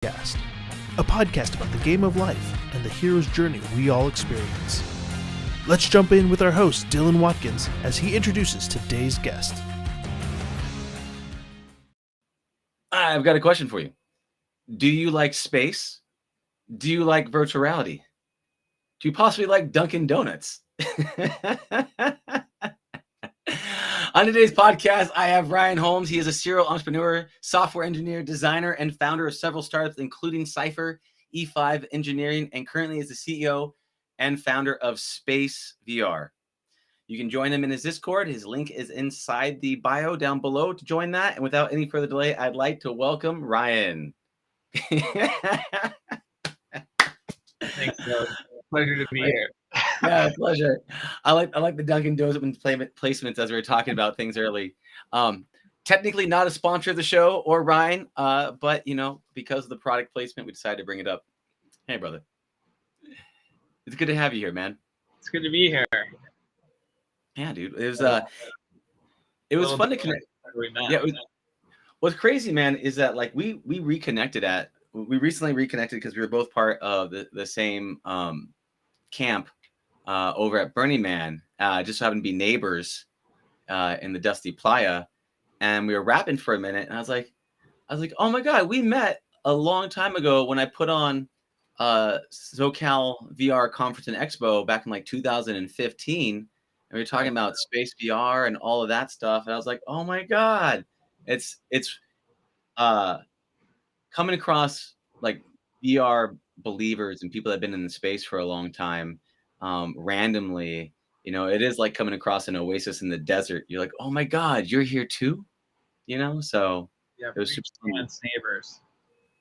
Cast, a podcast about the game of life and the hero's journey we all experience. Let's jump in with our host, Dylan Watkins, as he introduces today's guest. I've got a question for you. Do you like space? Do you like virtual reality? Do you possibly like Dunkin' Donuts? On today's podcast, I have Ryan Holmes. He is a serial entrepreneur, software engineer, designer, and founder of several startups, including Cypher, E5 Engineering, and currently is the CEO and founder of Space VR. You can join him in his Discord. His link is inside the bio down below to join that. And without any further delay, I'd like to welcome Ryan. Thanks, Doug. Pleasure to be here. Yeah, pleasure. I like the Dunkin' Donuts placements as we were talking about things early. Technically not a sponsor of the show or Ryan, but because of the product placement, we decided to bring it up. Hey, brother. It's good to have you here, man. It's good to be here. Yeah, dude. It was fun to connect. Yeah. What's crazy, man, is that like we recently reconnected because we were both part of the same camp over at Burning Man. Just so happened to be neighbors in the Dusty Playa, and we were rapping for a minute, and I was like, oh my god, we met a long time ago when I put on SoCal VR Conference and Expo back in like 2015, and we were talking about space VR and all of that stuff, and I was like, oh my god, it's coming across like VR believers and people that have been in the space for a long time randomly. It is like coming across an oasis in the desert. You're like, oh my god, you're here too. So yeah, it was super fun. Neighbors.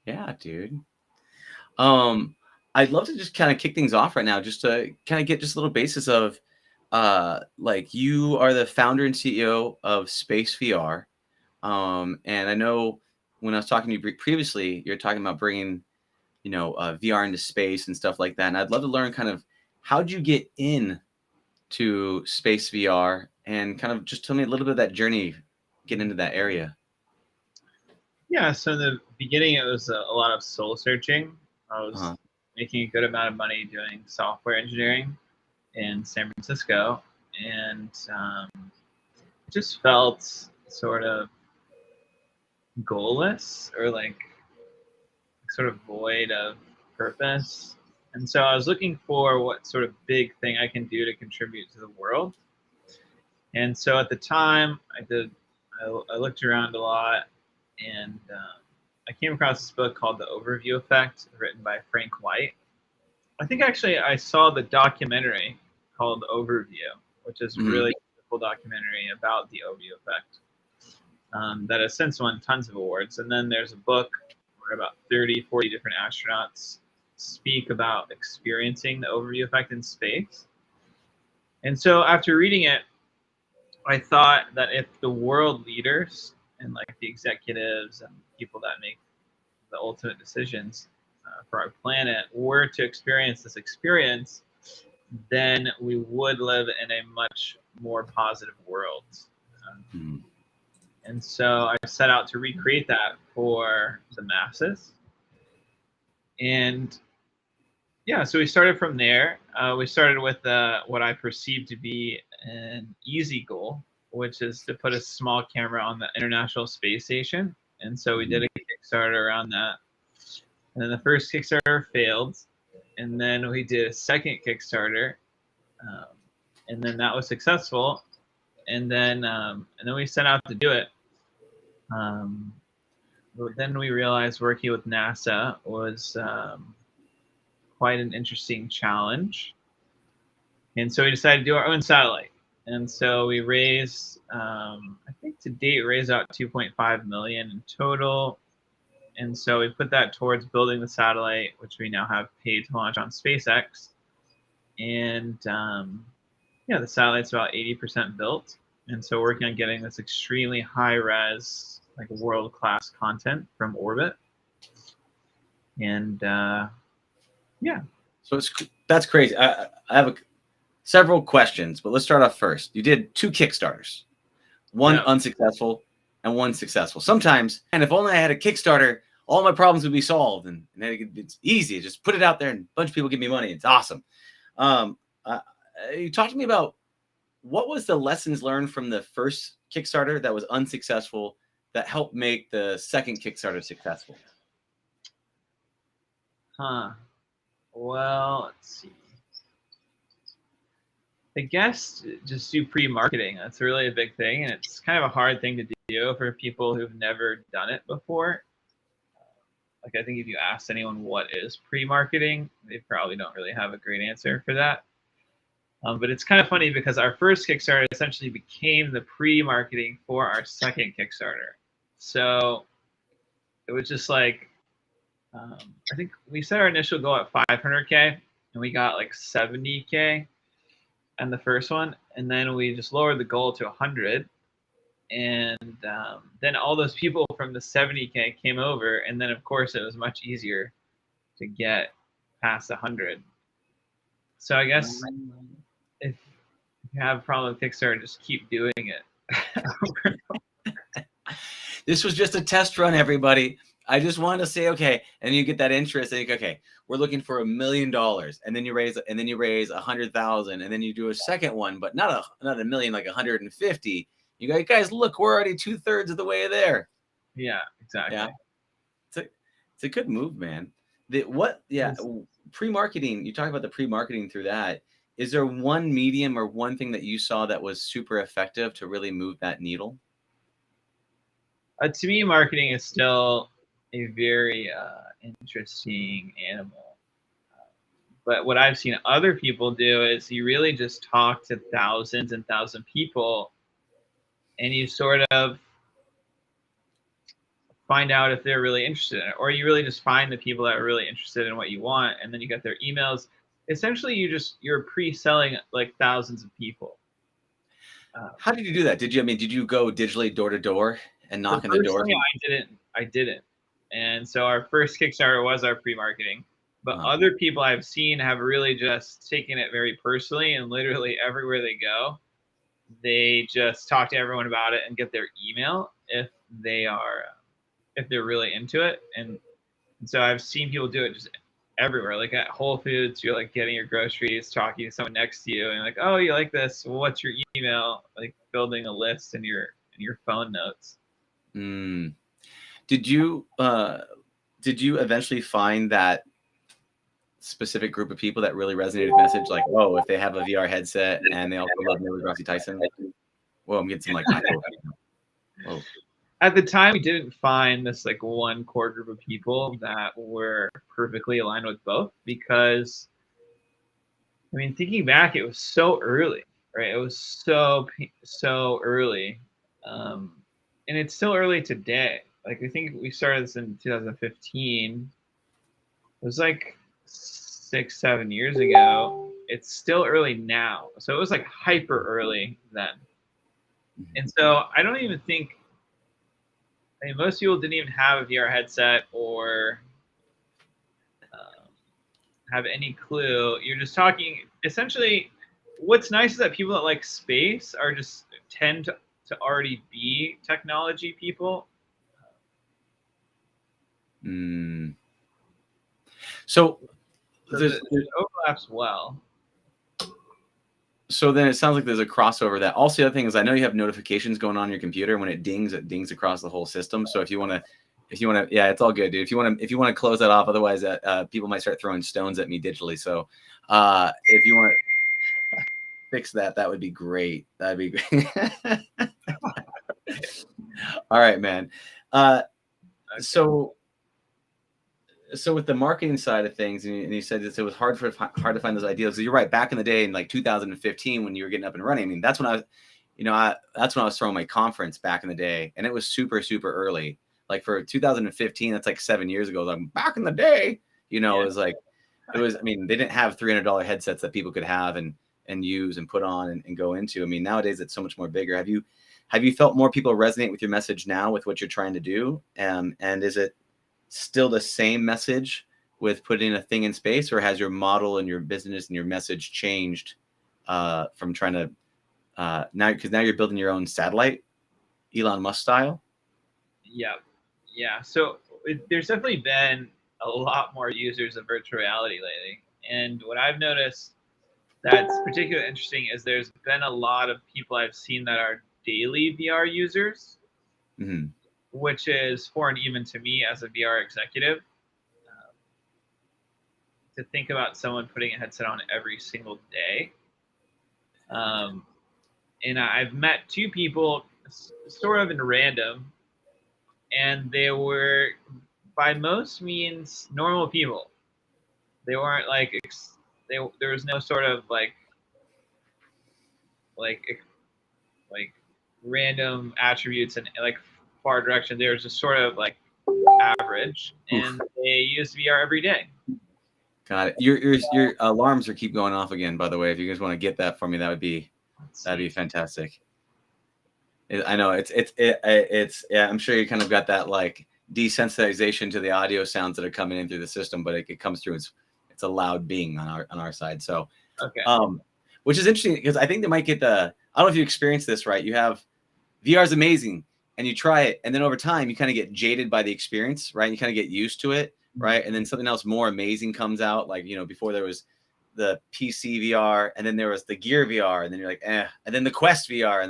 Yeah, dude. I'd love to just kind of kick things off right now, just to kind of get just a little basis of like you are the founder and CEO of Space VR. And I know when I was talking to you previously, you're talking about bringing, VR into space and stuff like that. And I'd love to learn kind of how'd you get in to space VR and kind of just tell me a little bit of that journey, get into that area. Yeah, so in the beginning, it was a lot of soul searching. I was making a good amount of money doing software engineering in San Francisco, and it just felt sort of goalless or like sort of void of purpose. And so I was looking for what sort of big thing I can do to contribute to the world. And so at the time I looked around a lot, and I came across this book called The Overview Effect, written by Frank White. I think actually I saw the documentary called Overview, which is a really beautiful documentary about the Overview Effect that has since won tons of awards. And then there's a book where about 30, 40 different astronauts speak about experiencing the Overview Effect in space. And so after reading it, I thought that if the world leaders and like the executives and people that make the ultimate decisions for our planet were to experience this experience, then we would live in a much more positive world. And so I set out to recreate that for the masses. And yeah, so we started from there. We started with what I perceived to be an easy goal, which is to put a small camera on the International Space Station. And so we did a Kickstarter around that. And then the first Kickstarter failed. And then we did a second Kickstarter. And then that was successful. And then we set out to do it. But then we realized working with NASA was quite an interesting challenge. And so we decided to do our own satellite. And so we raised, I think to date, raised out 2.5 million in total. And so we put that towards building the satellite, which we now have paid to launch on SpaceX. And the satellite's about 80% built. And so working on getting this extremely high res, like world-class content from orbit. And So that's crazy. I have several questions, but let's start off first. You did 2 Kickstarters, one unsuccessful and one successful. Sometimes, and if only I had a Kickstarter all my problems would be solved, and then it's easy. Just put it out there, and a bunch of people give me money. It's awesome. You talked to me about what was the lessons learned from the first Kickstarter that was unsuccessful that helped make the second Kickstarter successful? Well, let's see. I guess just do pre-marketing. That's really a big thing, and it's kind of a hard thing to do for people who've never done it before. Like, I think if you ask anyone what is pre-marketing, they probably don't really have a great answer for that. But it's kind of funny because our first Kickstarter essentially became the pre-marketing for our second Kickstarter. So it was just like, I think we set our initial goal at 500K, and we got like 70K on the first one. And then we just lowered the goal to 100. And then all those people from the 70K came over. And then, of course, it was much easier to get past 100. So I guess if you have a problem with Kickstarter, just keep doing it. This was just a test run, everybody. I just wanted to say, okay, and you get that interest, and you go, okay, we're looking for $1 million, and then you raise 100,000, and then you do a second one, but not a million, like 150. You go, guys, look, we're already 2/3 of the way there. Yeah, exactly. Yeah, it's a good move, man. Pre-marketing. You talk about the pre-marketing through that. Is there one medium or one thing that you saw that was super effective to really move that needle? To me, marketing is still a very interesting animal. But what I've seen other people do is you really just talk to thousands and thousands of people, and you sort of find out if they're really interested in it, or you really just find the people that are really interested in what you want, and then you get their emails. Essentially, you're pre-selling like thousands of people. How did you do that? Did you go digitally door to door and knock on the door? I didn't. And so our first Kickstarter was our pre-marketing, but other people I've seen have really just taken it very personally, and literally everywhere they go, they just talk to everyone about it and get their email if they're really into it. And so I've seen people do it just everywhere. Like at Whole Foods, you're like getting your groceries, talking to someone next to you, and you're like, oh, you like this? Well, what's your email? Like building a list in your phone notes. Did you eventually find that specific group of people that really resonated with the message? Like, oh, if they have a VR headset and they also love Neil deGrasse Tyson. Well, I'm getting some like. Whoa. At the time, we didn't find this like one core group of people that were perfectly aligned with both, because, I mean, thinking back, it was so early, right? It was so early, and it's still early today. Like, I think we started this in 2015. It was like 6-7 years ago. It's still early now, so it was like hyper early then. And so I don't even think. I mean, most people didn't even have a VR headset or have any clue. You're just talking. Essentially, what's nice is that people that like space are just tend to already be technology people. So there's overlaps well. So then it sounds like there's a crossover. That also, the other thing is, I know you have notifications going on your computer. When it dings across the whole system. So if you want to, yeah, it's all good, dude. If you want to close that off, otherwise, people might start throwing stones at me digitally. So if you want to fix that, that would be great. That'd be great. All right, man. So with the marketing side of things, and you said that it was hard to find those ideas. So you're right. Back in the day, in like 2015, when you were getting up and running, I mean, that's when I was throwing my conference back in the day, and it was super, super early. Like for 2015, that's like 7 years ago. Like back in the day, it was like, I mean, they didn't have $300 headsets that people could have and use and put on and go into. I mean, nowadays it's so much more bigger. Have you felt more people resonate with your message now with what you're trying to do? And is it still the same message with putting a thing in space, or has your model and your business and your message changed from trying to now, because now you're building your own satellite, Elon Musk style? Yeah. So there's definitely been a lot more users of virtual reality lately. And what I've noticed that's particularly interesting is there's been a lot of people I've seen that are daily VR users, which is foreign even to me as a VR executive. To think about someone putting a headset on every single day. And I've met two people sort of in random, and they were by most means normal people. They weren't like there was no sort of like random attributes and like far direction. They were just sort of like average, and they used VR every day. Got it. Your alarms are keep going off again. By the way, if you guys want to get that for me, that'd be fantastic. I know it's yeah. I'm sure you kind of got that like desensitization to the audio sounds that are coming in through the system, but it comes through. It's a loud bing on our side. So okay. Which is interesting because I think they might get the. I don't know if you experienced this, right? You have VR is amazing, and you try it, and then over time you kind of get jaded by the experience, right? You kind of get used to it, right? And then something else more amazing comes out, like before there was the PC VR, and then there was the Gear VR, and then you're like, and then the Quest VR, and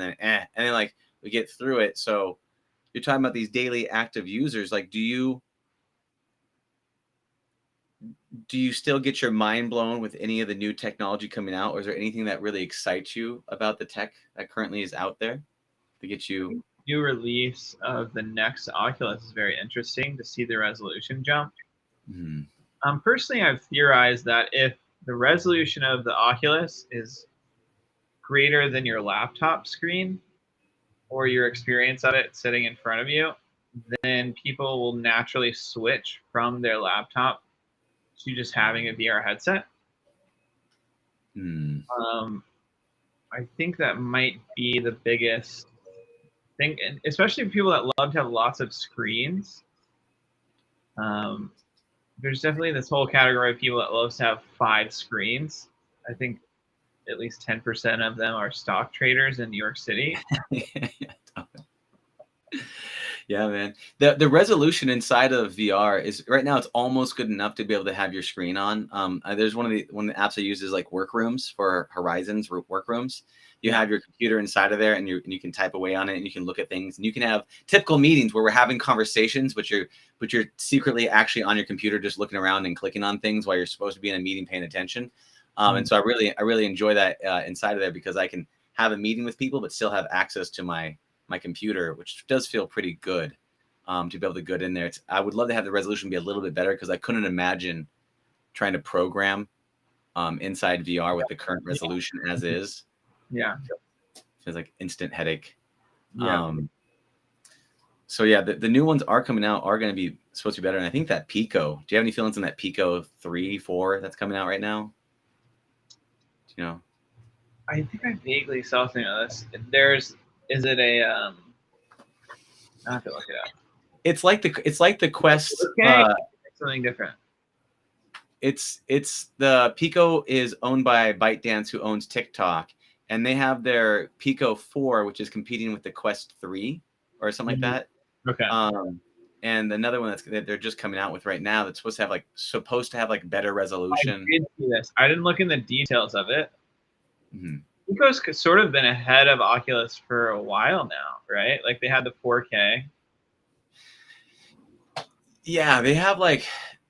then like we get through it. So you're talking about these daily active users. Like, do you still get your mind blown with any of the new technology coming out, or is there anything that really excites you about the tech that currently is out there to get you? New release of the next Oculus is very interesting to see the resolution jump. Personally, I've theorized that if the resolution of the Oculus is greater than your laptop screen or your experience of it sitting in front of you, then people will naturally switch from their laptop to just having a VR headset. I think that might be the biggest thing, and especially people that love to have lots of screens. There's definitely this whole category of people that loves to have 5 screens. I think at least 10% of them are stock traders in New York City. Yeah, man. The resolution inside of VR is right now it's almost good enough to be able to have your screen on. There's one of the apps I use is like Workrooms for Horizons Workrooms. You have your computer inside of there, and you can type away on it, and you can look at things, and you can have typical meetings where we're having conversations, but you're secretly actually on your computer just looking around and clicking on things while you're supposed to be in a meeting paying attention. And so I really enjoy that inside of there because I can have a meeting with people but still have access to my computer, which does feel pretty good to be able to get in there. I would love to have the resolution be a little bit better because I couldn't imagine trying to program inside VR with the current resolution as is. Yeah. Feels like instant headache. Yeah. So yeah, the new ones are coming out, are going to be supposed to be better. And I think that Pico, do you have any feelings on that Pico 3, 4 that's coming out right now? Do you know? I think I vaguely saw something on this. Is it a I have to look it up. It's like the Quest. Okay. Something different. It's the Pico is owned by ByteDance, who owns TikTok, and they have their Pico 4, which is competing with the Quest 3 or something like that. Okay. And another one that they're just coming out with right now that's supposed to have better resolution. I did see this. I didn't look in the details of it. Pico's sort of been ahead of Oculus for a while now, right? Like they had the 4K. Yeah, they have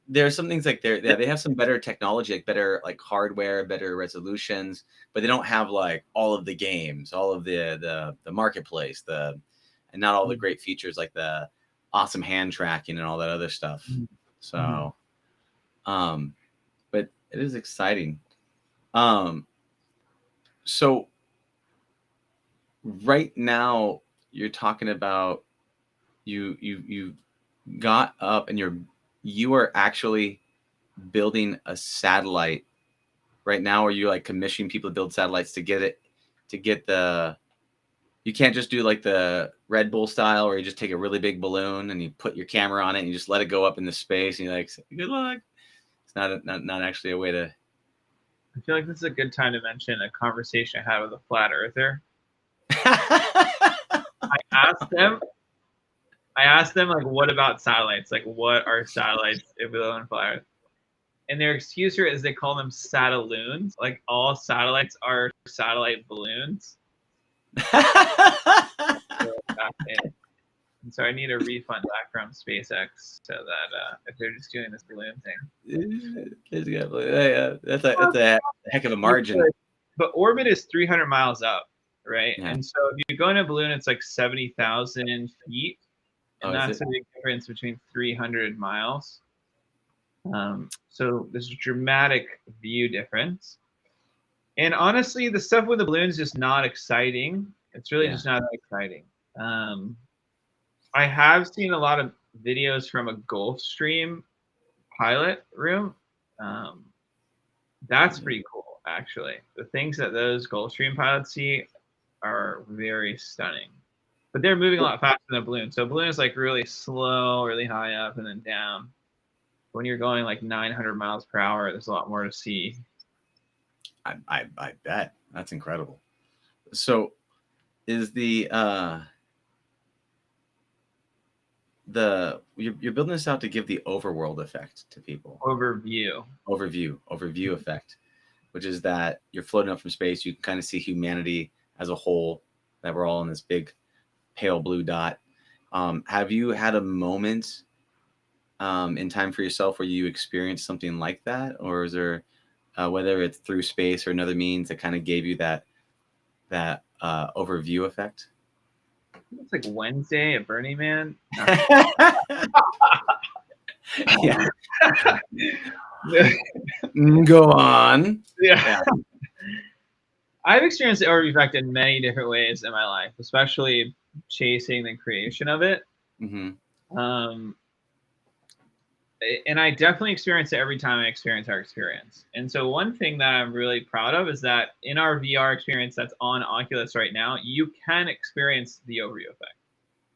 there's some things like they have some better technology, like better hardware, better resolutions, but they don't have all of the games, all of the marketplace, and not all the great features like the awesome hand tracking and all that other stuff. So, but it is exciting. So right now you're talking about you got up and you are actually building a satellite right now, or you commissioning people to build satellites to get you can't just do the Red Bull style where you just take a really big balloon and you put your camera on it and you just let it go up into space and you're like, good luck. It's not actually a way to. I feel like this is a good time to mention a conversation I had with a flat earther. I asked him I asked them like, what about satellites? Like, what are satellites if we don't fly Earth? And their excuse for it is they call them satelloons. Like all satellites are satellite balloons. And so I need a refund back from SpaceX so that if they're just doing this balloon thing. That's a heck of a margin. But orbit is 300 miles up, right? Yeah. And so if you go in a balloon, it's like 70,000 feet. And that's a big difference between 300 miles. So there's a dramatic view difference. And honestly, the stuff with the balloons is just not exciting. It's really just not that exciting. I have seen a lot of videos from a Gulfstream pilot room. That's pretty cool, actually. The things that those Gulfstream pilots see are very stunning. But they're moving a lot faster than a balloon. So a balloon is like really slow, really high up and then down. When you're going like 900 miles per hour, there's a lot more to see. I bet. That's incredible. So is you're building this out to give the overworld effect to people. Overview effect, which is that you're floating up from space. You can kind of see humanity as a whole, that we're all in this big pale blue dot. Have you had a moment in time for yourself where you experienced something like that? Or is there, whether it's through space or another means, that kind of gave you that overview effect? It's like Wednesday at Burning Man. Yeah. Go on. Yeah. I've experienced the overview effect in many different ways in my life, especially chasing the creation of it. Mm-hmm. And I definitely experience it every time I experience our experience. And so one thing that I'm really proud of is that in our VR experience that's on Oculus right now, you can experience the overview effect.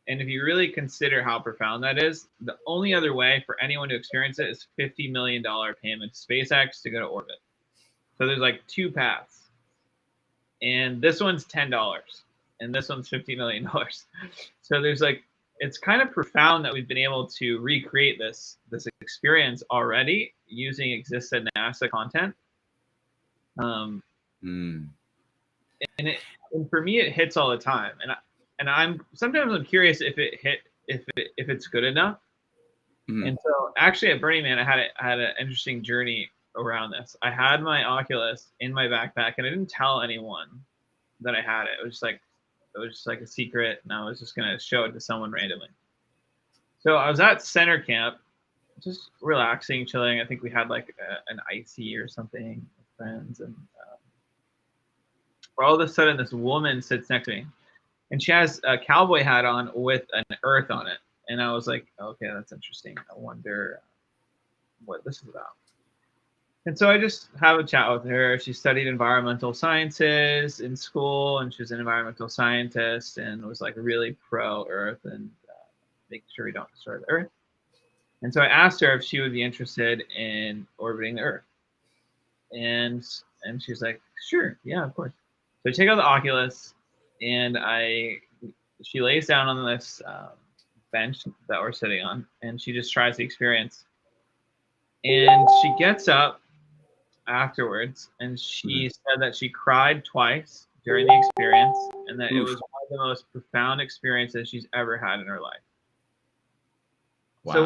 And if you really consider how profound that is, the only other way for anyone to experience it is $50 million payment to SpaceX to go to orbit. So there's like two paths. And this one's $10 and this one's $50 million. So there's like, it's kind of profound that we've been able to recreate this experience already using existing NASA content. And for me, it hits all the time. And I'm curious if it's good enough. Mm-hmm. And so actually at Burning Man, I had an interesting journey around this. I had my Oculus in my backpack and I didn't tell anyone that I had it. It was just like a secret, and I was just gonna show it to someone randomly. So I was at center camp, just relaxing, chilling. I think we had like an icy or something with friends, and all of a sudden this woman sits next to me, and she has a cowboy hat on with an earth on it. And I was like, okay, that's interesting. I wonder what this is about. And so I just have a chat with her. She studied environmental sciences in school, and she was an environmental scientist and was like really pro-Earth and making sure we don't destroy the Earth. And so I asked her if she would be interested in orbiting the Earth. And she's like, sure, yeah, of course. So I take out the Oculus, and she lays down on this bench that we're sitting on, and she just tries the experience. And she gets up afterwards, and she said that she cried twice during the experience, and that it was one of the most profound experiences she's ever had in her life. Wow. So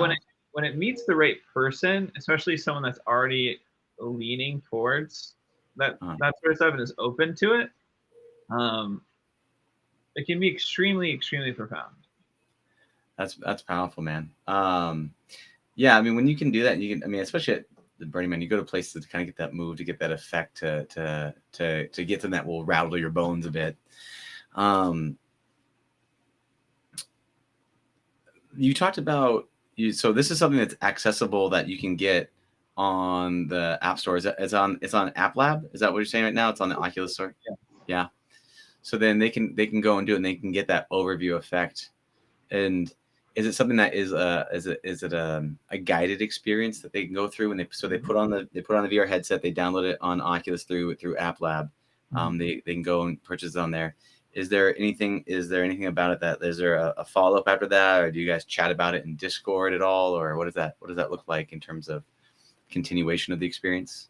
when it meets the right person, especially someone that's already leaning towards that sort of stuff and is open to it, it can be extremely, extremely profound. That's powerful, man. Yeah, I mean, when you can do that, especially at the Burning Man, you go to places to kind of get that move, to get that effect, to get to that will rattle your bones a bit. You talked about so this is something that's accessible that you can get on the App Store. It's on App Lab. Is that what you're saying right now? It's on the Oculus Store. Yeah. So then they can go and do it, and they can get that overview effect. And is it something that is it a guided experience that they can go through when they put on the VR headset, they download it on Oculus through App Lab. They can go and purchase it on there. Is there anything about it that is there a follow-up after that, or do you guys chat about it in Discord at all, or what does that look like in terms of continuation of the experience?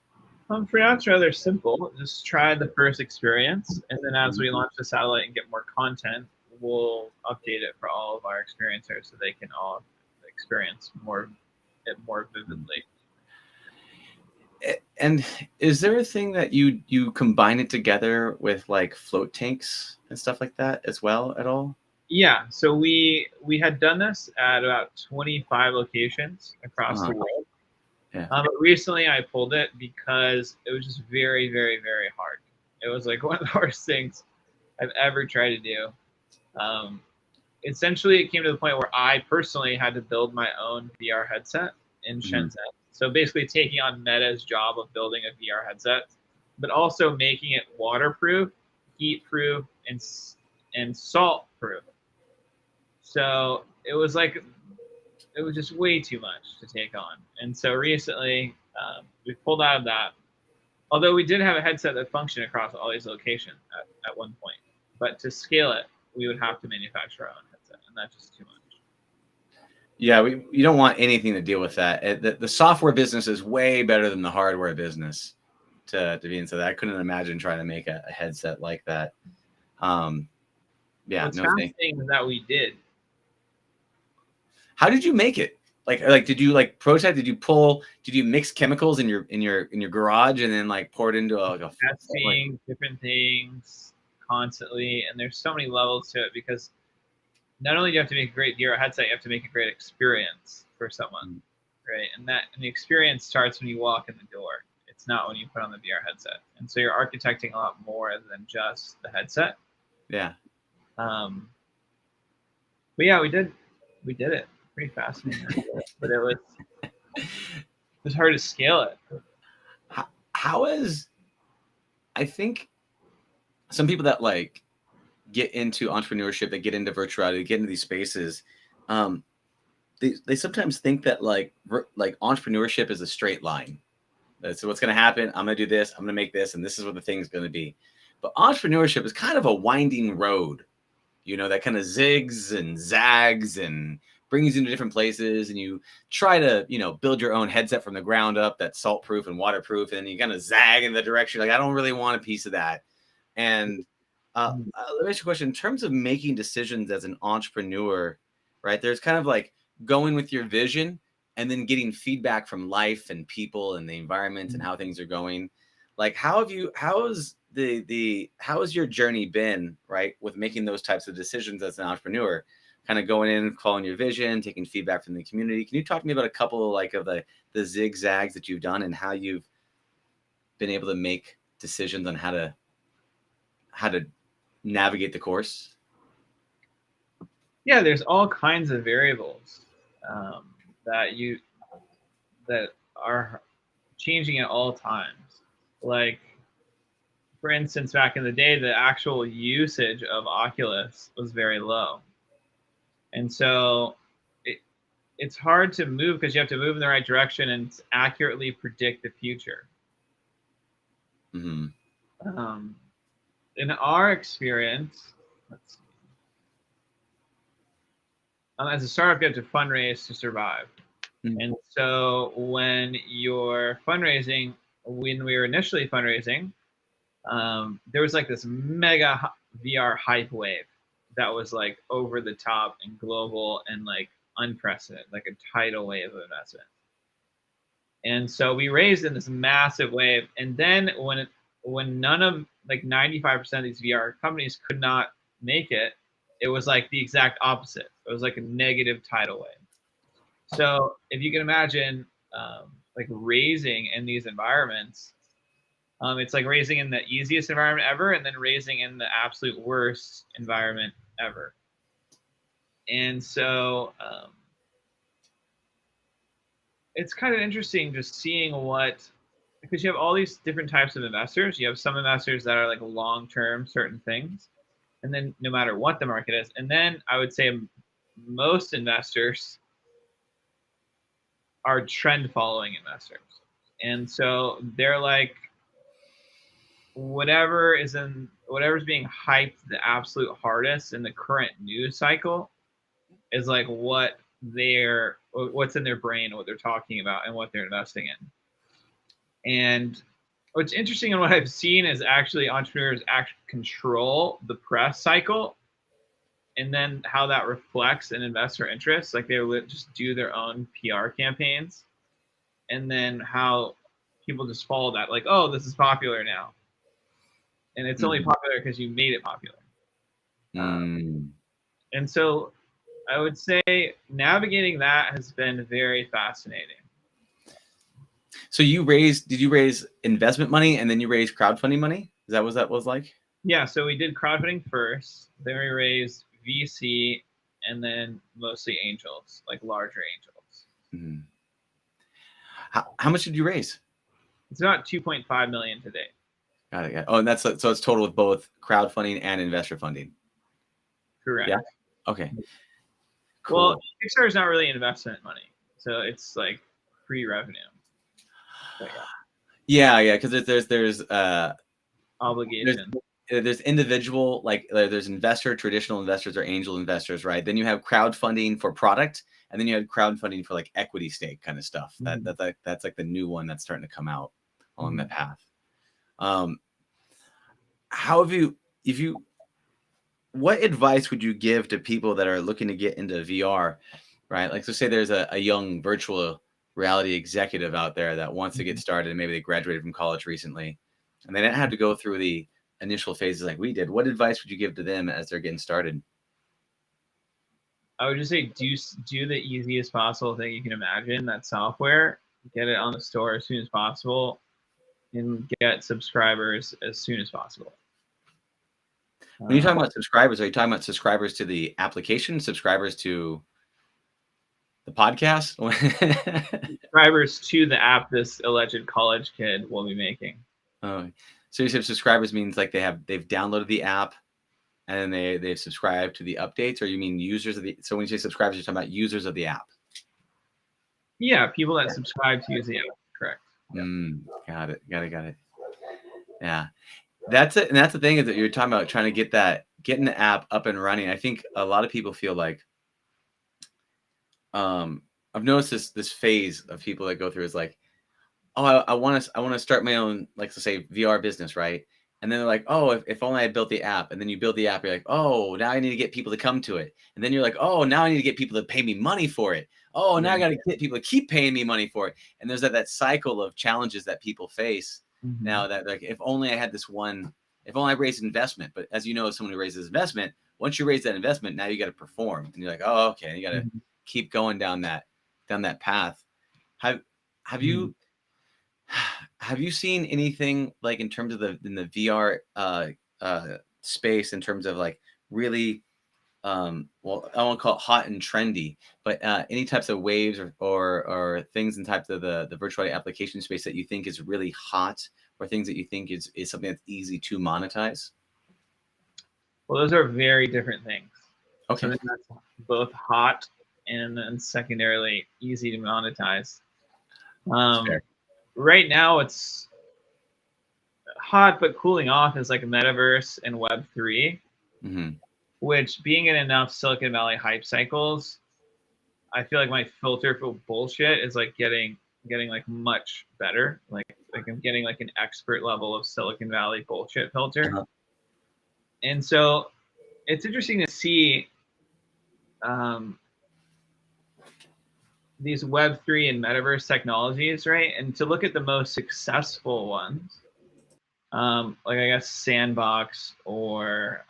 For now, it's rather simple. Just try the first experience, and then as we launch the satellite and get more content, we'll update it for all of our experiencers so they can all experience it more vividly. And is there a thing that you combine it together with like float tanks and stuff like that as well at all? Yeah, so we had done this at about 25 locations across the world. Yeah. But recently I pulled it because it was just very, very, very hard. It was like one of the hardest things I've ever tried to do. Essentially, it came to the point where I personally had to build my own VR headset in Shenzhen. So basically taking on Meta's job of building a VR headset, but also making it waterproof, heat-proof, and salt-proof. So it was just way too much to take on. And so recently, we pulled out of that. Although we did have a headset that functioned across all these locations at one point. But to scale it, we would have to manufacture our own headset, and that's just too much. Yeah, you don't want anything to deal with that. The software business is way better than the hardware business to be into that. I couldn't imagine trying to make a headset like that. Yeah, What's fascinating is that we did. How did you make it? Like did you like prototype? Did you mix chemicals in your garage and then like pour it into a testing different things constantly, and there's so many levels to it because not only do you have to make a great VR headset, you have to make a great experience for someone, right? And the experience starts when you walk in the door. It's not when you put on the VR headset. And so you're architecting a lot more than just the headset. Yeah. But yeah, we did it. Pretty fascinating. But it was hard to scale it. How is, I think some people that like get into entrepreneurship, they get into virtual reality, get into these spaces, they sometimes think that like entrepreneurship is a straight line. That's what's going to happen. I'm going to do this. I'm going to make this, and this is what the thing's going to be. But entrepreneurship is kind of a winding road, that kind of zigs and zags and brings you into different places, and you try to, build your own headset from the ground up that's salt proof and waterproof, and then you kind of zag in the direction like, I don't really want a piece of that. And let me ask you a question. In terms of making decisions as an entrepreneur, right? There's kind of like going with your vision and then getting feedback from life and people and the environment and how things are going. Like, how has your journey been, right, with making those types of decisions as an entrepreneur? Kind of going in, following your vision, taking feedback from the community. Can you talk to me about a couple of the zigzags that you've done and how you've been able to make decisions on how to navigate the course? Yeah, there's all kinds of variables that are changing at all times. Like, for instance, back in the day, the actual usage of Oculus was very low. And so it's hard to move because you have to move in the right direction and accurately predict the future. In our experience, let's see. As a startup, you have to fundraise to survive. And so when you're fundraising, when we were initially fundraising, there was like this mega VR hype wave that was like over the top and global and like unprecedented, like a tidal wave of investment. And so we raised in this massive wave. And then when none of like 95% of these VR companies could not make it, it was like the exact opposite. It was like a negative tidal wave. So if you can imagine like raising in these environments, it's like raising in the easiest environment ever and then raising in the absolute worst environment ever. And so it's kind of interesting just seeing because you have all these different types of investors. You have some investors that are like long-term certain things, and then no matter what the market is. And then I would say most investors are trend following investors. And so they're like, whatever is in whatever's being hyped the absolute hardest in the current news cycle is like what's in their brain, what they're talking about, and what they're investing in. And what's interesting and what I've seen is actually entrepreneurs control the press cycle, and then how that reflects in investor interest. Like they just do their own PR campaigns, and then how people just follow that. Like, oh, this is popular now, and it's only popular because you made it popular. And so I would say navigating that has been very fascinating. So did you raise investment money and then you raised crowdfunding money? Is that what that was like? Yeah, so we did crowdfunding first, then we raised VC, and then mostly angels, like larger angels. How much did you raise? It's about 2.5 million today. Got it. Oh, and so it's total with both crowdfunding and investor funding. Correct. Yeah. Okay. Cool. Well, Kickstarter is not really investment money, so it's like pre-revenue. Yeah, because there's obligation. There's individual, like there's traditional investors or angel investors, right? Then you have crowdfunding for product, and then you have crowdfunding for like equity stake kind of stuff. That's like the new one that's starting to come out along that path. How have what advice would you give to people that are looking to get into VR, right? Like, so say there's a young virtual reality executive out there that wants to get started, and maybe they graduated from college recently, and they didn't have to go through the initial phases like we did. What advice would you give to them as they're getting started? I would just say do the easiest possible thing you can imagine. That software, get it on the store as soon as possible, and get subscribers as soon as possible. When you're talking about subscribers, are you talking about subscribers to the application, subscribers to the podcast? Subscribers to the app this alleged college kid will be making. Oh, so you said subscribers means like they've downloaded the app and then they've subscribed to the updates, or you mean users of the? So when you say subscribers, you're talking about users of the app. Yeah, people that subscribe to use the app. Correct. Got it. Yeah. That's it. And that's the thing, is that you're talking about trying to getting the app up and running. I think a lot of people feel like, I've noticed this phase of people that go through is like, oh, I want to start my own, like, to say VR business, right? And then they're like, oh, if only I built the app. And then you build the app, you're like, oh, now I need to get people to come to it. And then you're like, oh, now I need to get people to pay me money for it. Oh, now I got to get people to keep paying me money for it. And there's that cycle of challenges that people face now, that like, if only I had if only I raised investment. But as you know, someone who raises investment, once you raise that investment, now you got to perform. And you're like, oh, okay. You got to keep going down that path. Have you seen anything like in terms of in the VR space, in terms of like really, well, I won't call it hot and trendy, but any types of waves or things in types of the virtual reality application space that you think is really hot, or things that you think is something that's easy to monetize? Well, those are very different things. Okay. So that's both hot and then secondarily easy to monetize. Right now it's hot but cooling off is like Metaverse and Web3, which, being in enough Silicon Valley hype cycles, I feel like my filter for bullshit is like getting like much better. Like I'm getting like an expert level of Silicon Valley bullshit filter. And so it's interesting to see these Web3 and Metaverse technologies, right? And to look at the most successful ones, like I guess Sandbox, or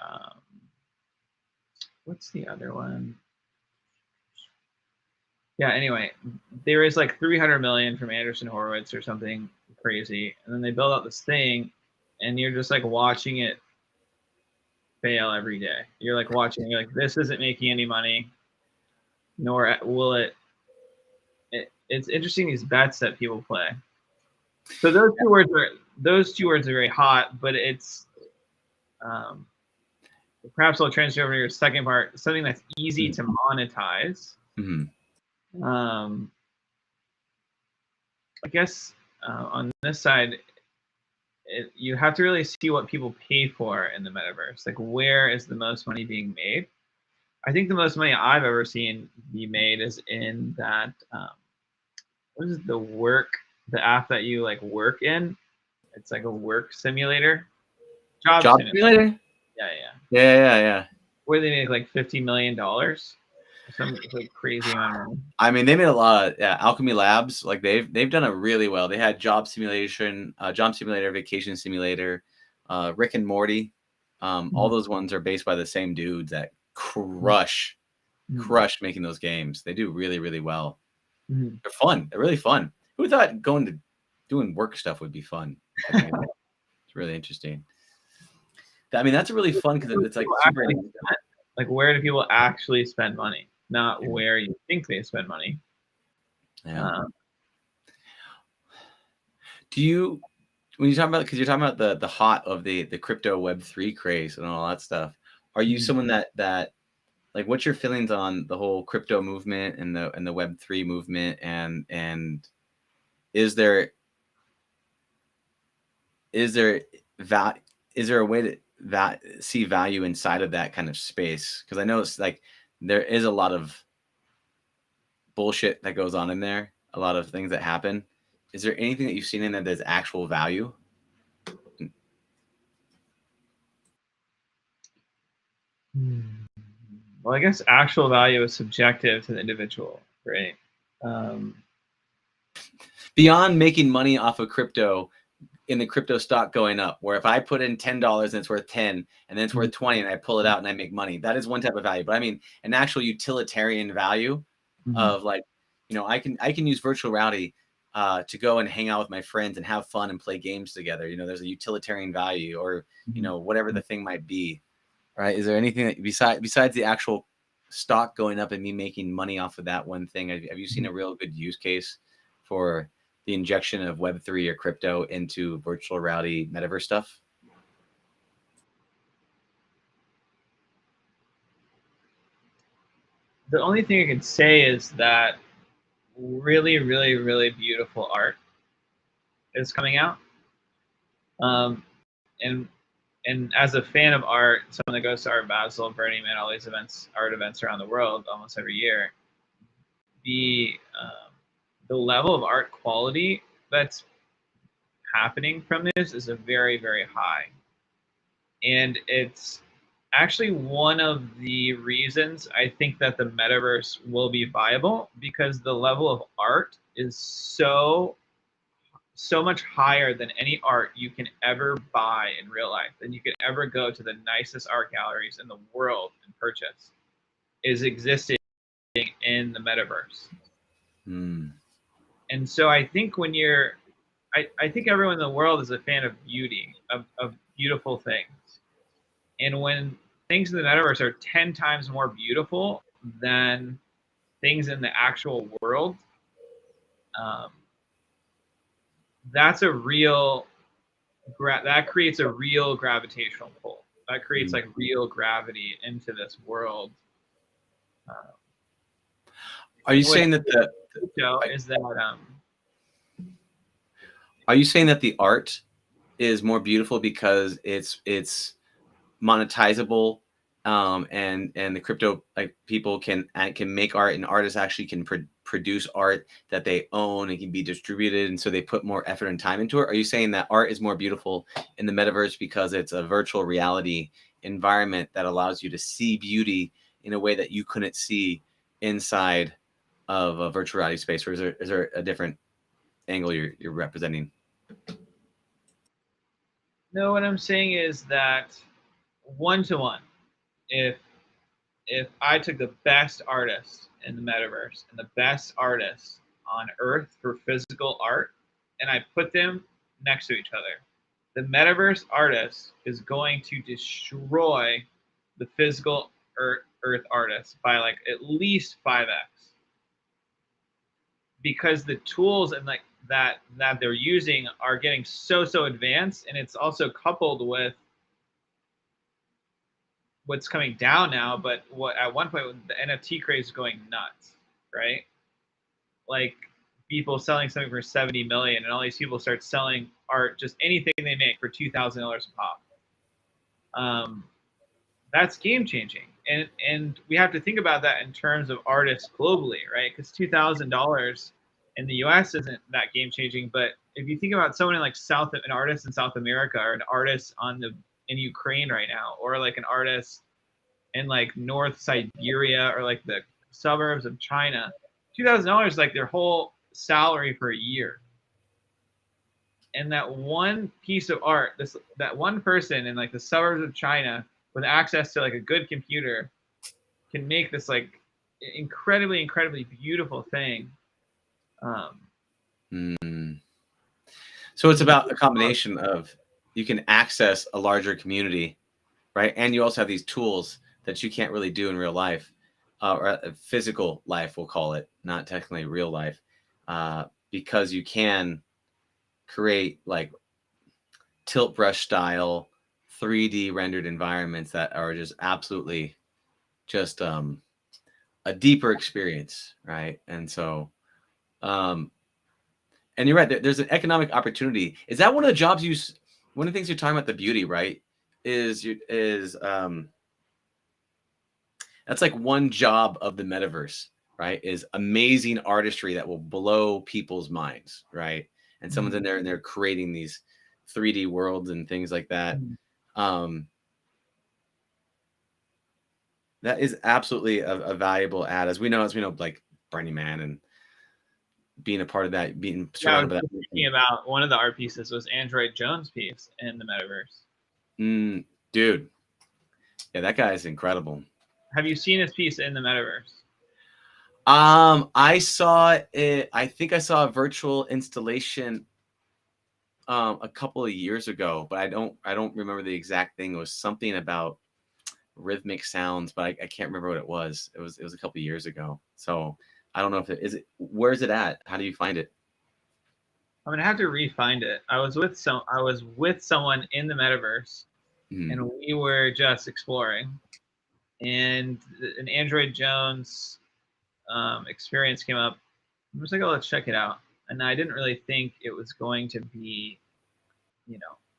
what's the other one? Yeah, anyway, there is like 300 million from Anderson Horowitz or something crazy. And then they build out this thing, and you're just like watching it fail every day. You're like watching, you're like, this isn't making any money, nor will it. It's interesting, these bets that people play. So those two words are very hot, but it's perhaps I'll transfer over to your second part, something that's easy to monetize. I guess on this side, you have to really see what people pay for in the metaverse. Like, where is the most money being made? I think the most money I've ever seen be made is in that what is the app that you like work in? It's like a work simulator. Job simulator. Yeah. Where they make like $50 million. Some like crazy amount of money. I mean, they made a lot of Alchemy Labs. Like they've done it really well. They had job simulator, vacation simulator, Rick and Morty. All those ones are based by the same dudes that crush making those games. They do really, really well. They're fun. They're really fun. Who thought doing work stuff would be fun? It's really interesting. I mean, that's really fun because it's like super. Like, where do people actually spend money? Not where you think they spend money. Yeah. Do you, when you talk about, because you're talking about the hot of the crypto Web3 craze and all that stuff, are you someone that like, what's your feelings on the whole crypto movement and the Web3 movement, and is there a way to see value inside of that kind of space? Because I know it's like there is a lot of bullshit that goes on in there, a lot of things that happen. Is there anything that you've seen in that there's actual value? Well, I guess actual value is subjective to the individual, right? Beyond making money off of crypto, in the crypto stock going up, where if I put in $10 and it's worth 10 and then it's worth 20 and I pull it out and I make money, that is one type of value. But I mean, an actual utilitarian value of like, I can use virtual reality to go and hang out with my friends and have fun and play games together. There's a utilitarian value, or whatever the thing might be, right? Is there anything that besides the actual stock going up and me making money off of that one thing? Have you seen a real good use case for the injection of Web3 or crypto into virtual reality metaverse stuff? The only thing I can say is that really, really, really beautiful art is coming out. And as a fan of art, someone that goes to Art Basel, Burning Man, all these art events around the world almost every year, the level of art quality that's happening from this is a very, very high. And it's actually one of the reasons I think that the metaverse will be viable, because the level of art is so much higher than any art you can ever buy in real life, than you could ever go to the nicest art galleries in the world and purchase, is existing in the metaverse. And so I think I think everyone in the world is a fan of beauty, of beautiful things. And when things in the metaverse are 10 times more beautiful than things in the actual world, that's a real that creates a real gravitational pull. That creates like real gravity into this world. Are you saying that are you saying that the art is more beautiful because it's monetizable, and the crypto people can make art, and artists actually can produce art that they own and can be distributed, and so they put more effort and time into it? Are you saying that art is more beautiful in the metaverse because it's a virtual reality environment that allows you to see beauty in a way that you couldn't see inside of a virtual reality space, or is there a different angle you're representing? No, what I'm saying is that one-to-one, if I took the best artists in the metaverse and the best artists on Earth for physical art, and I put them next to each other, the metaverse artist is going to destroy the physical Earth artist by like at least 5x, because the tools and like that they're using are getting so advanced, and it's also coupled with what's coming down now, but what at one point the NFT craze is going nuts, right? Like people selling something for 70 million, and all these people start selling art, just anything they make, for $2,000 a pop. That's game changing, and we have to think about that in terms of artists globally, right? Because $2,000 in the U.S. isn't that game changing, but if you think about someone in like an artist in South America, or an artist in Ukraine right now, or like an artist in like North Siberia, or like the suburbs of China, $2,000 is like their whole salary for a year. And that one piece of art, that one person in like the suburbs of China with access to like a good computer can make this like incredibly, incredibly beautiful thing. So it's about a combination of, you can access a larger community, right? And you also have these tools that you can't really do in real life, or physical life, we'll call it, not technically real life, because you can create like tilt brush style 3D rendered environments that are just absolutely just a deeper experience, right? And so and you're right, there's an economic opportunity. Is that one of the jobs one of the things you're talking about, the beauty, right? Is that's like one job of the metaverse, right? Is amazing artistry that will blow people's minds, right? And someone's in there and they're creating these 3D worlds and things like that. That is absolutely a valuable ad, as we know, like Burning Man and being a part of that, being surrounded by that. Thinking about one of the art pieces was Android Jones' piece in the metaverse. Dude, yeah, that guy is incredible. Have you seen his piece in the metaverse? I saw it. I think I saw a virtual installation a couple of years ago, but I don't remember the exact thing. It was something about rhythmic sounds, but I can't remember what it was. It was a couple of years ago. So I don't know if where is it at? How do you find it? I'm gonna have to re-find it. I was with someone in the metaverse, and we were just exploring, and an Android Jones experience came up. I was like, oh, let's check it out. And I didn't really think it was going to be,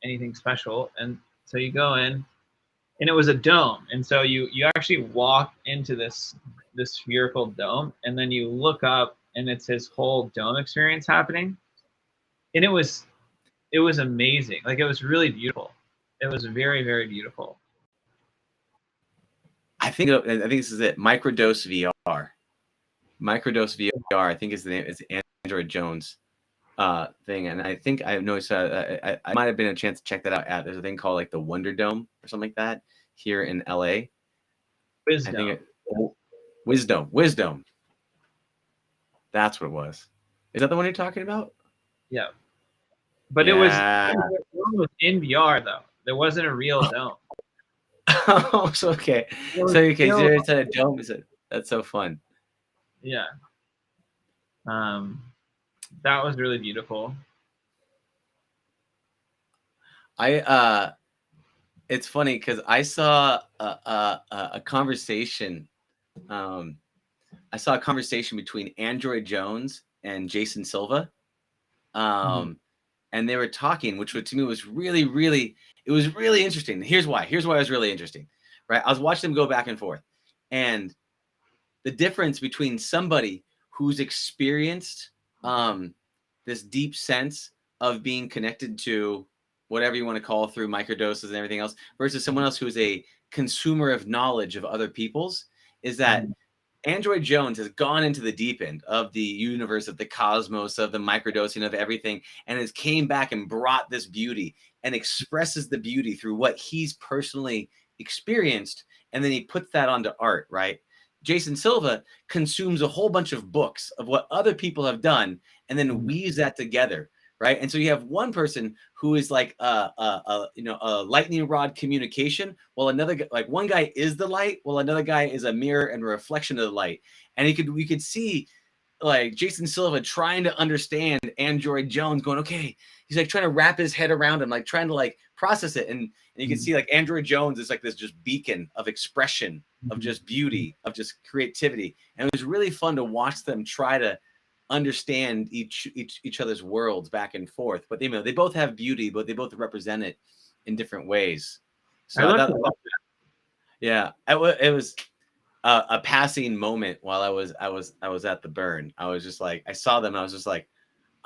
anything special. And so you go in, and it was a dome. And so you actually walk into this spherical dome, and then you look up, and it's his whole dome experience happening. And it was amazing. Like, it was really beautiful. It was very, very beautiful. I think this is it. Microdose VR. Microdose VR, I think is the name. It's the Android Jones thing, and I think I noticed I might have been a chance to check that out. There's a thing called like the Wonder Dome or something like that here in LA. Wisdom. That's what it was. Is that the one you're talking about? Yeah, but it was in VR though. There wasn't a real dome. Oh, so okay. So it's a dome. That's so fun. Yeah. That was really beautiful. It's funny because I saw a conversation. I saw a conversation between Android Jones and Jason Silva. And they were talking, which to me was really, really, it was really interesting. Here's why it was really interesting, right? I was watching them go back and forth, and the difference between somebody who's experienced this deep sense of being connected to whatever you want to call through microdoses and everything else versus someone else who is a consumer of knowledge of other people's is that Android Jones has gone into the deep end of the universe, of the cosmos, of the microdosing of everything, and has came back and brought this beauty and expresses the beauty through what he's personally experienced. And then he puts that onto art, right? Jason Silva consumes a whole bunch of books of what other people have done and then weaves that together, right? And so you have one person who is like a lightning rod communication, while another, like one guy is the light, while another guy is a mirror and a reflection of the light. And we could see like Jason Silva trying to understand Android Jones, going, okay, he's like trying to wrap his head around him, like trying to like process it. And you can see like Android Jones is like this just beacon of expression, of just beauty, of just creativity. And it was really fun to watch them try to understand each other's worlds back and forth. But they both have beauty, but they both represent it in different ways. So I I looked thought, at that. yeah, it was a passing moment while I was at the burn. I was just like, I saw them. I was like,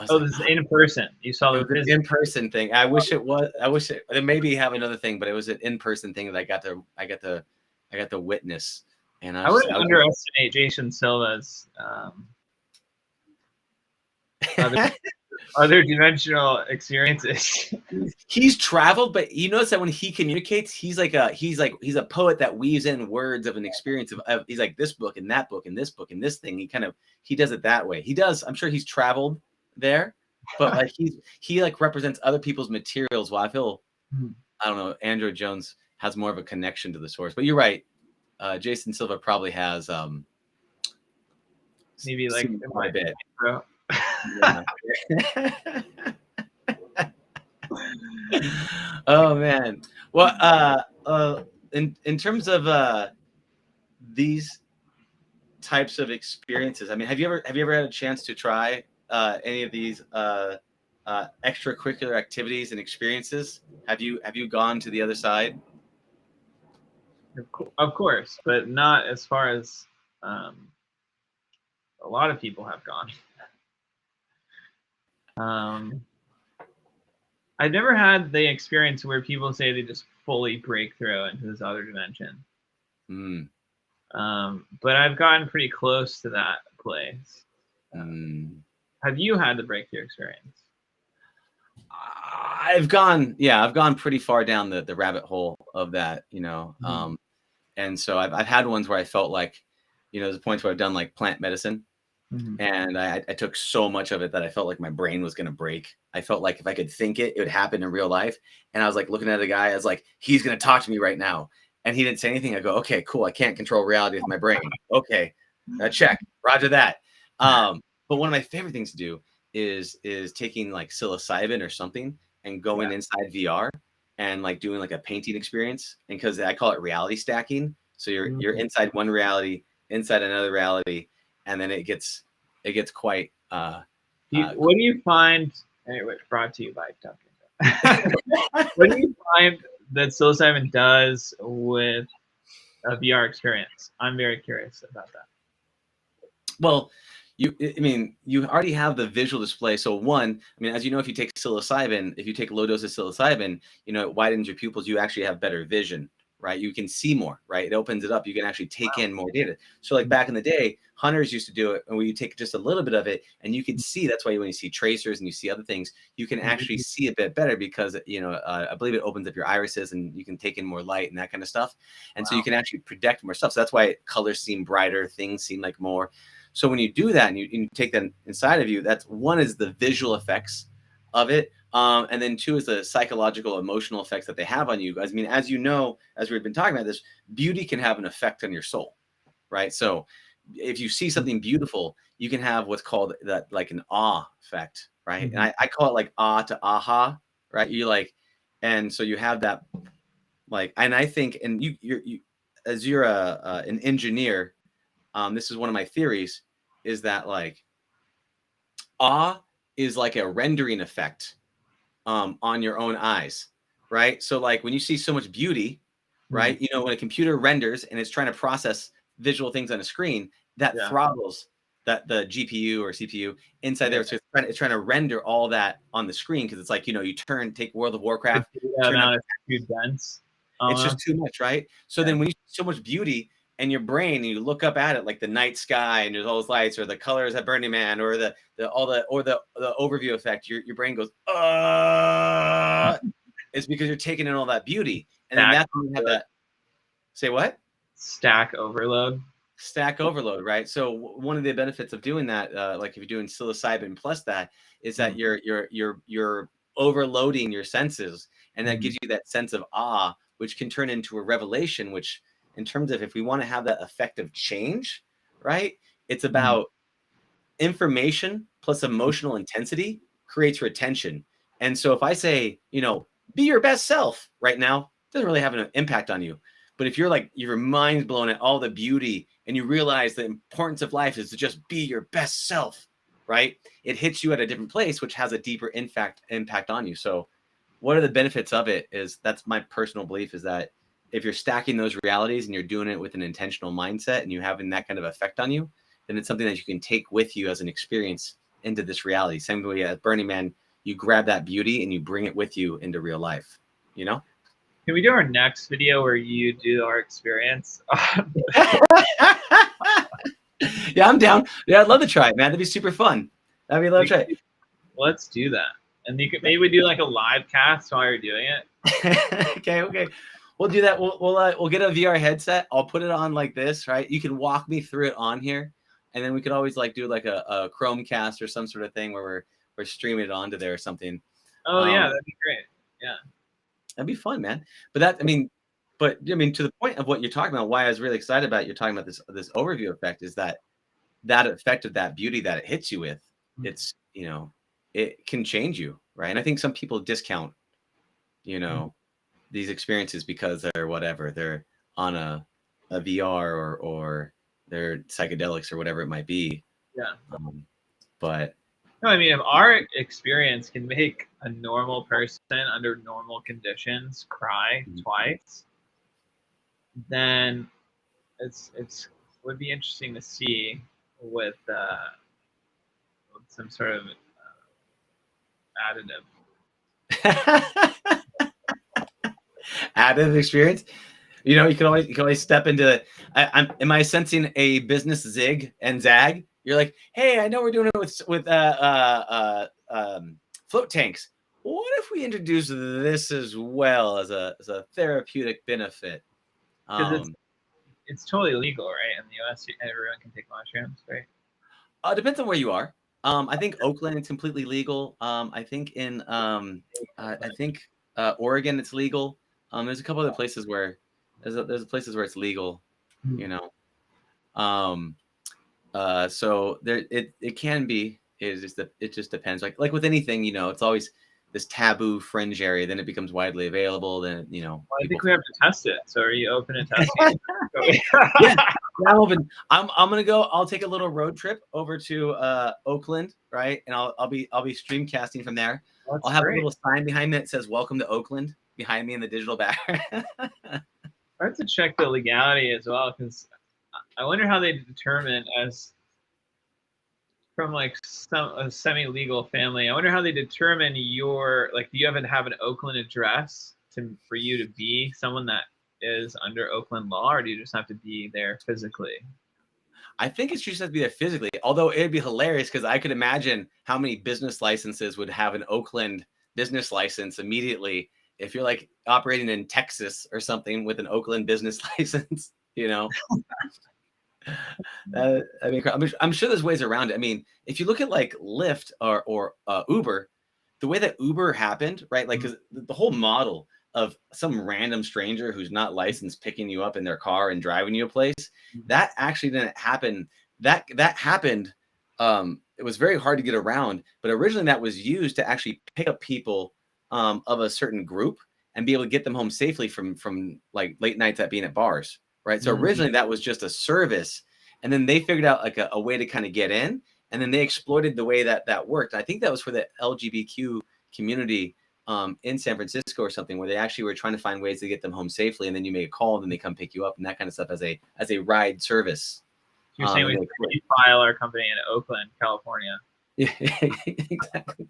Oh, this is in person. You saw the an in-person thing. I wish it was. I wish it maybe have another thing, but it was an in-person thing that I got to witness. And I wouldn't underestimate Jason Silva's other dimensional experiences. He's traveled, but you notice that when he communicates, he's a poet that weaves in words of an experience of he's like this book and that book and this book and this thing. He does it that way. He does. I'm sure he's traveled there, but like he like represents other people's materials. While I feel, I don't know, Andrew Jones has more of a connection to the source. But you're right. Jason Silva probably has maybe like my bit. Bro. Oh man. Well, in terms of these types of experiences, I mean, have you ever had a chance to try any of these extracurricular activities and experiences? Have you gone to the other side? Of course, but not as far as a lot of people have gone. I've never had the experience where people say they just fully break through into this other dimension. But I've gotten pretty close to that place. Have you had the breakthrough experience? I've gone pretty far down the rabbit hole of that, and so I've had ones where I felt like, there's points where I've done like plant medicine. And I took so much of it that I felt like my brain was going to break. I felt like if I could think it would happen in real life. And I was like looking at a guy, I was like, he's going to talk to me right now. And he didn't say anything. I go, okay, cool. I can't control reality with my brain. Okay, check. Roger that. But one of my favorite things to do is taking like psilocybin or something and going inside VR and like doing like a painting experience. And because I call it reality stacking. So you're inside one reality, inside another reality. And then it gets quite. What do you find? Anyway, brought to you by Duncan. What do you find that psilocybin does with a VR experience? I'm very curious about that. Well, you already have the visual display. So as you know, if you take psilocybin, if you take low dose of psilocybin, it widens your pupils. You actually have better vision. Right, you can see more. Right, it opens it up. You can actually take in more data. So, like back in the day, hunters used to do it, and we take just a little bit of it, and you can see. That's why when you see tracers and you see other things, you can actually see a bit better because I believe it opens up your irises, and you can take in more light and that kind of stuff. And so you can actually project more stuff. So that's why colors seem brighter, things seem like more. So when you do that and you take that inside of you, that's one is the visual effects of it. And then two is the psychological, emotional effects that they have on you. I mean, as you know, as we've been talking about this, beauty can have an effect on your soul, right? So if you see something beautiful, you can have what's called that like an awe effect, right? And I call it like ah to aha, right? You like, and so you have that like, and I think, and you as you're an engineer, this is one of my theories, is that like awe is like a rendering effect on your own eyes, right? So like when you see so much beauty, right? When a computer renders and it's trying to process visual things on a screen, that throttles that the GPU or CPU inside there. So it's trying to render all that on the screen because it's like, you take World of Warcraft, too dense. It's just too much, right? So then when you see so much beauty and your brain, you look up at it like the night sky and there's all those lights or the colors at Burning Man or the overview effect, your brain goes, it's because you're taking in all that beauty. And then that's when you have that. Say what? Stack overload. Stack overload, right? So one of the benefits of doing that, like if you're doing psilocybin plus that, is that you're overloading your senses, and that gives you that sense of awe, which can turn into a revelation, which in terms of if we want to have that effect of change, right? It's about information plus emotional intensity creates retention. And so if I say, be your best self right now, it doesn't really have an impact on you. But if you're like, your mind's blown at all the beauty and you realize the importance of life is to just be your best self, right? It hits you at a different place, which has a deeper impact on you. So what are the benefits of it? That's my personal belief, is that if you're stacking those realities and you're doing it with an intentional mindset and you're having that kind of effect on you, then it's something that you can take with you as an experience into this reality. Same way at Burning Man, you grab that beauty and you bring it with you into real life, you know? Can we do our next video where you do our experience? Yeah, I'm down. Yeah, I'd love to try it, man. That'd be super fun. I'd love to try it. Let's do that. And you could, maybe we do like a live cast while you're doing it. Okay. We'll do that. We'll get a VR headset. I'll put it on like this, right? You can walk me through it on here, and then we could always like do like a Chromecast or some sort of thing where we're streaming it onto there or something. Oh yeah, that'd be great. Yeah, that'd be fun, man. But to the point of what you're talking about, why I was really excited about you're talking about this overview effect, is that effect of that beauty that it hits you with. It's, you know, it can change you, right? And I think some people discount, you know, these experiences because they're on a VR or they're psychedelics or whatever it might be. Yeah. But no, I mean, if our experience can make a normal person under normal conditions cry twice, then it's would be interesting to see with some sort of additive experience. You know, you can always step into. Am I sensing a business zig and zag? You're like, hey, I know we're doing it with float tanks. What if we introduce this as well as a therapeutic benefit? It's totally legal, right? In the U.S., everyone can take mushrooms, right? Depends on where you are. I think Oakland it's completely legal. I think in Oregon it's legal. There's a couple other places where there's places where it's legal, you know. So there it can be. It just depends. Like with anything, you know, it's always this taboo fringe area. Then it becomes widely available. Then, you know. Well, I think we have to test it. So are you open to testing? Yeah, I'm open. I'm gonna go. I'll take a little road trip over to Oakland, right? And I'll be streamcasting from there. I'll have a little sign behind me that says "Welcome to Oakland" behind me in the digital back. I have to check the legality as well, because I wonder how they determine, as from like a semi-legal family, I wonder how they determine your, like, do you have to have an Oakland address for you to be someone that is under Oakland law, or do you just have to be there physically? I think it's just have to be there physically, although it'd be hilarious because I could imagine how many business licenses would have an Oakland business license immediately if you're like operating in Texas or something with an Oakland business license, you know. I mean, I'm sure there's ways around it. I mean, if you look at like Lyft or Uber, the way that Uber happened, right? Like, because the whole model of some random stranger who's not licensed picking you up in their car and driving you a place, that actually didn't happen. That happened. It was very hard to get around, but originally that was used to actually pick up people of a certain group and be able to get them home safely from like late nights at being at bars. Right. So originally that was just a service. And then they figured out like a way to kind of get in. And then they exploited the way that worked. I think that was for the LGBTQ community in San Francisco or something, where they actually were trying to find ways to get them home safely. And then you make a call and then they come pick you up and that kind of stuff as a ride service. You're saying we file our company in Oakland, California. Yeah, exactly.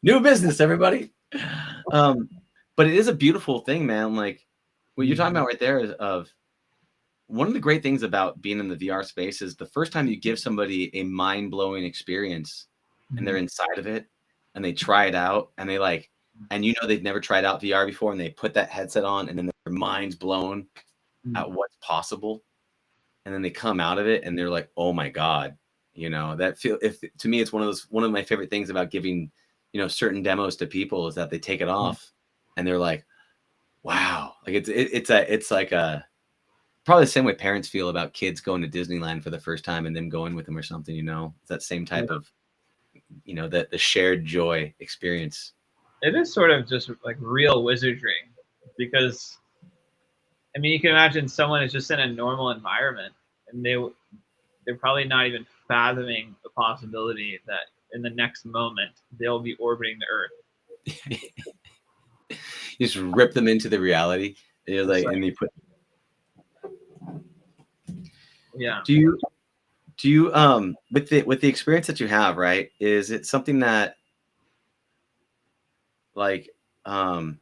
New business, everybody. But it is a beautiful thing, man. Like, what you're talking about right there is of one of the great things about being in the VR space is the first time you give somebody a mind-blowing experience and they're inside of it and they try it out and they like, and you know they've never tried out VR before and they put that headset on and then their mind's blown at what's possible. And then they come out of it and they're like, oh my God, you know, to me, it's one of my favorite things about giving, you know, certain demos to people is that they take it off and they're like, wow, like it's like probably the same way parents feel about kids going to Disneyland for the first time and them going with them or something, you know. It's that same type of, you know, the shared joy experience. It is sort of just like real wizardry, because I mean, you can imagine someone is just in a normal environment and they're probably not even fathoming the possibility that in the next moment they'll be orbiting the Earth. You just rip them into the reality. You're like, and you put. Yeah. Do you with the experience that you have, right? Is it something that like do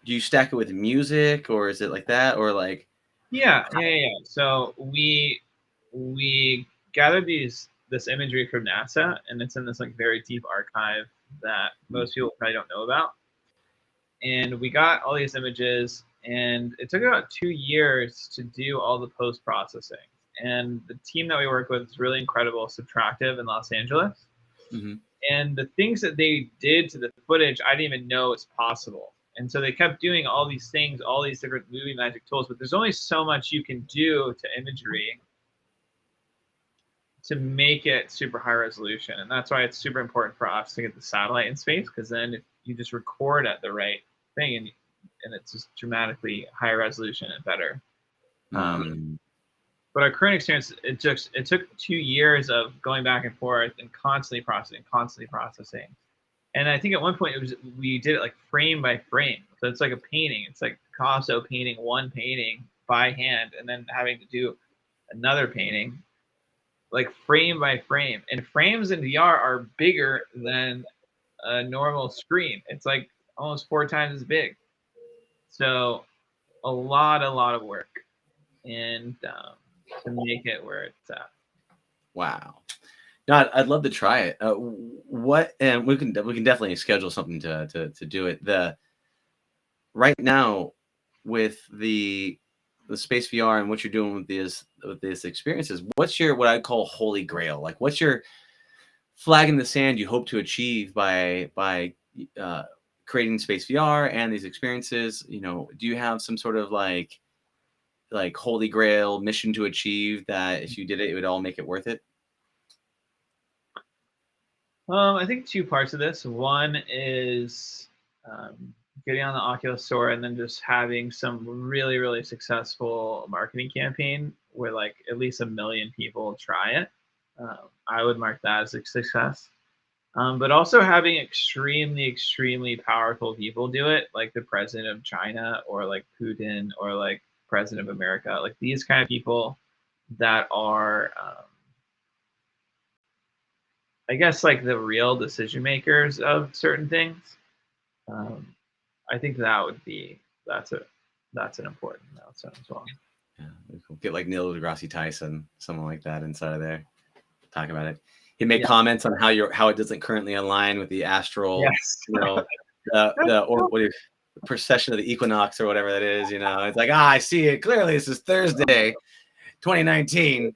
you stack it with music, or is it like that, or like? Yeah. So we gathered this imagery from NASA, and it's in this like very deep archive that most people probably don't know about. And we got all these images, and it took about 2 years to do all the post processing. And the team that we work with is really incredible, Subtractive in Los Angeles. Mm-hmm. And the things that they did to the footage, I didn't even know was possible. And so they kept doing all these things, all these different movie magic tools, but there's only so much you can do to imagery to make it super high resolution. And that's why it's super important for us to get the satellite in space, because then if you just record at the right thing, and it's just dramatically higher resolution and better. But our current experience, it took 2 years of going back and forth and constantly processing. And I think at one point we did it like frame by frame. So it's like a painting. It's like Picasso painting one painting by hand and then having to do another painting, like frame by frame. And frames in VR are bigger than a normal screen. It's like almost 4 times as big. So a lot of work, and to make it where it's at. Wow. No, I'd love to try it. What, and we can definitely schedule something to do it. Right now with the space VR and what you're doing with these experiences, what's your, what I'd call holy grail? Like, what's your flag in the sand you hope to achieve by creating space VR and these experiences? You know, do you have some sort of like holy grail mission to achieve that if you did it would all make it worth it? I think 2 parts of this. One is getting on the Oculus store and then just having some really successful marketing campaign where like at least 1 million people try it. I would mark that as a success. But also having extremely powerful people do it, like the president of China or like Putin or like president of America, like these kind of people that are I guess like the real decision makers of certain things. I think that's an important milestone as well. Yeah, we'll get like Neil deGrasse Tyson, someone like that inside of there, talking about it. He made comments on how it doesn't currently align with the astral, you know, the precession of the equinox or whatever that is. You know, it's like, I see it clearly. This is Thursday, 2019.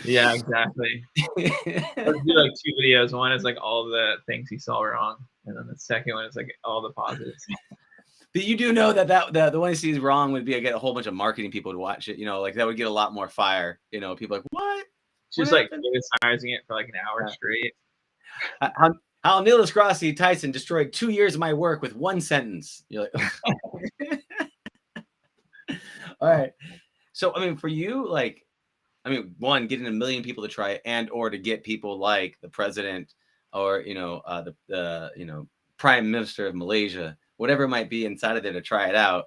Yeah, exactly. Let's do like 2 videos. One is like all the things he saw wrong, and then the second one is like all the positives. But you do know that the one he sees wrong would be get a whole bunch of marketing people to watch it. You know, like that would get a lot more fire. You know, people like, what? Just like criticizing it for like an hour straight. How Neil deGrasse Tyson destroyed 2 years of my work with one sentence. You're like, all right. So I mean, for you, like, I mean, one, getting 1 million people to try it, and or to get people like the president or the prime minister of Malaysia, whatever it might be inside of there to try it out.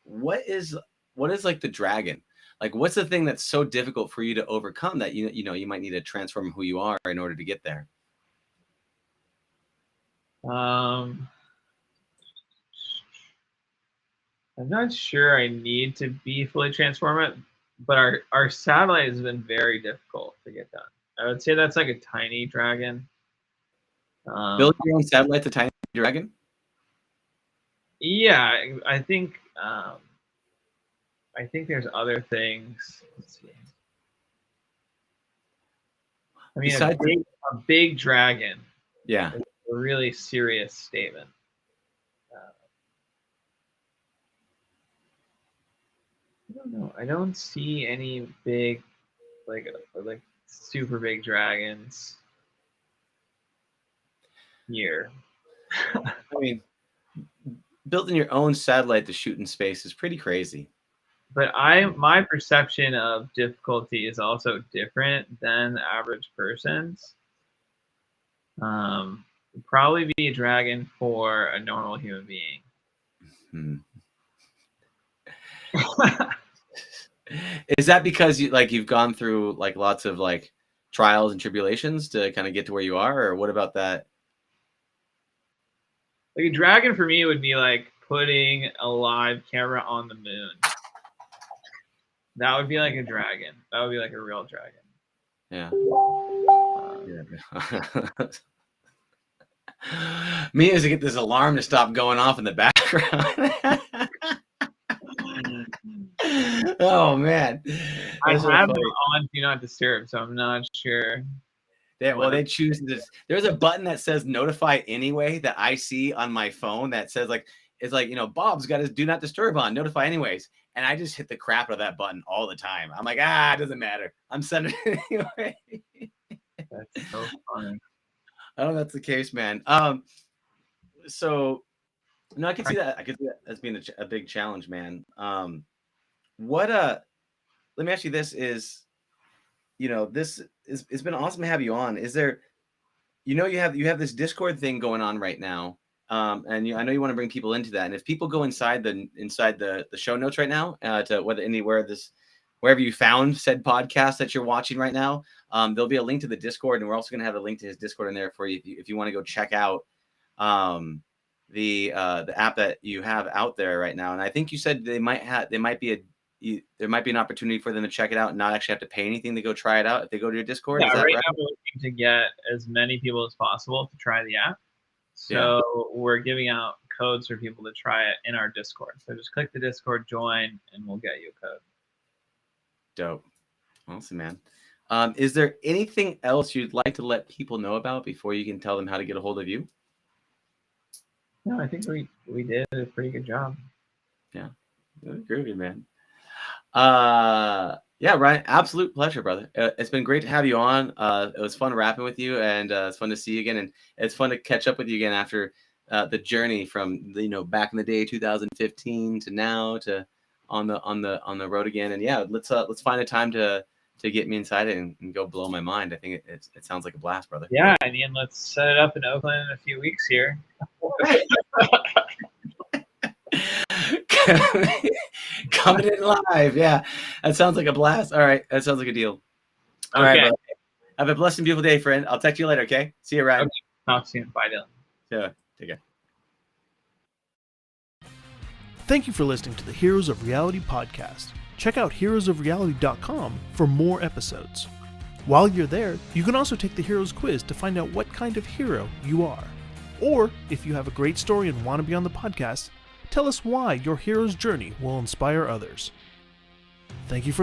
What is like the dragon? Like, what's the thing that's so difficult for you to overcome that you might need to transform who you are in order to get there? I'm not sure I need to be fully transformed, but our satellite has been very difficult to get done. I would say that's like a tiny dragon. Build your own satellite, the tiny dragon? Yeah, I think there's other things. Let's see. I mean, a big dragon. Yeah. Is a really serious statement. I don't know. I don't see any big, like super big dragons here. I mean, building your own satellite to shoot in space is pretty crazy. But my perception of difficulty is also different than the average person's. Would probably be a dragon for a normal human being. Is that because you've gone through like lots of like trials and tribulations to kind of get to where you are, or what about that? Like a dragon for me would be like putting a live camera on the moon. That would be like a dragon. That would be like a real dragon. Yeah. Me is to get this alarm to stop going off in the background. Oh man, I have them on Do Not Disturb, so I'm not sure. They choose this. There's a button that says notify anyway that I see on my phone that says like, it's like, Bob's got his Do Not Disturb on, notify anyways. And I just hit the crap out of that button all the time. I'm like, it doesn't matter. I'm sending it anyway. That's so funny. Oh, that's the case, man. So no, I can see that. I can see that as being a big challenge, man. Let me ask you this is, it's been awesome to have you on. Is there, you have this Discord thing going on right now. And I know you want to bring people into that. And if people go inside the show notes right now, to wherever you found said podcast that you're watching right now, there'll be a link to the Discord, and we're also going to have a link to his Discord in there for you if you want to go check out the app that you have out there right now. And I think you said there might be an opportunity for them to check it out and not actually have to pay anything to go try it out if they go to your Discord. Yeah, Is that right now we're looking to get as many people as possible to try the app. So we're giving out codes for people to try it in our Discord. So just click the Discord, join, and we'll get you a code. Dope. Awesome, man. Is there anything else you'd like to let people know about before you can tell them how to get a hold of you? No, I think we did a pretty good job. Yeah. Groovy, man. Yeah, Ryan, absolute pleasure, brother. It's been great to have you on. It was fun rapping with you, and it's fun to see you again, and it's fun to catch up with you again after the journey from back in the day 2015 to now to on the road again. And yeah, let's find a time to get me inside and go blow my mind. I think it sounds like a blast, brother. Yeah, I mean, let's set it up in Oakland in a few weeks here. Coming in live. Yeah, that sounds like a blast. All right, that sounds like a deal. All right, brother. Have a blessed and beautiful day, friend. I'll text you later, okay? See you, Ryan. Okay. Talk soon. Bye, Dylan. Yeah, take care. Thank you for listening to the Heroes of Reality podcast. Check out heroesofreality.com for more episodes. While you're there, you can also take the Heroes quiz to find out what kind of hero you are. Or, if you have a great story and want to be on the podcast, tell us why your hero's journey will inspire others. Thank you for